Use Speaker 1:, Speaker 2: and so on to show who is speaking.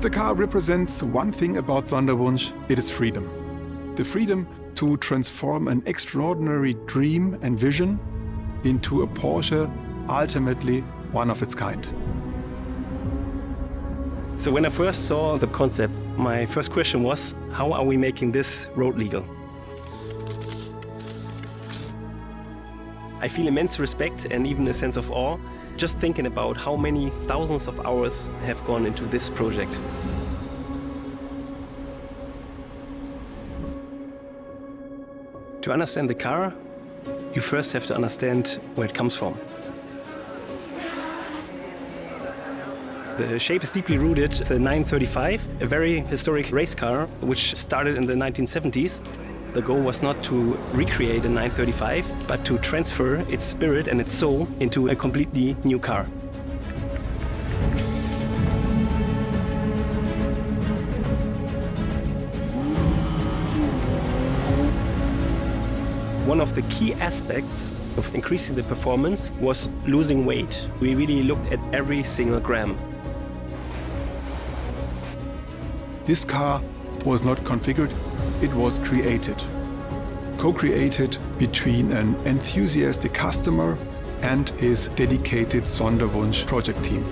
Speaker 1: If the car represents one thing about Sonderwunsch, it is freedom. The freedom to transform an extraordinary dream and vision into a Porsche ultimately one of its kind.
Speaker 2: So when I first saw the concept, my first question was, how are we making this road legal? I feel immense respect and even a sense of awe just thinking about how many thousands of hours have gone into this project. To understand the car, you first have to understand where it comes from. The shape is deeply rooted in the 935, a very historic race car which started in the 1970s. The goal was not to recreate a 935, but to transfer its spirit and its soul into a completely new car. One of the key aspects of increasing the performance was losing weight. We really looked at every single gram.
Speaker 1: This car was not configured, it was created. Co-created between an enthusiastic customer and his dedicated Sonderwunsch project team.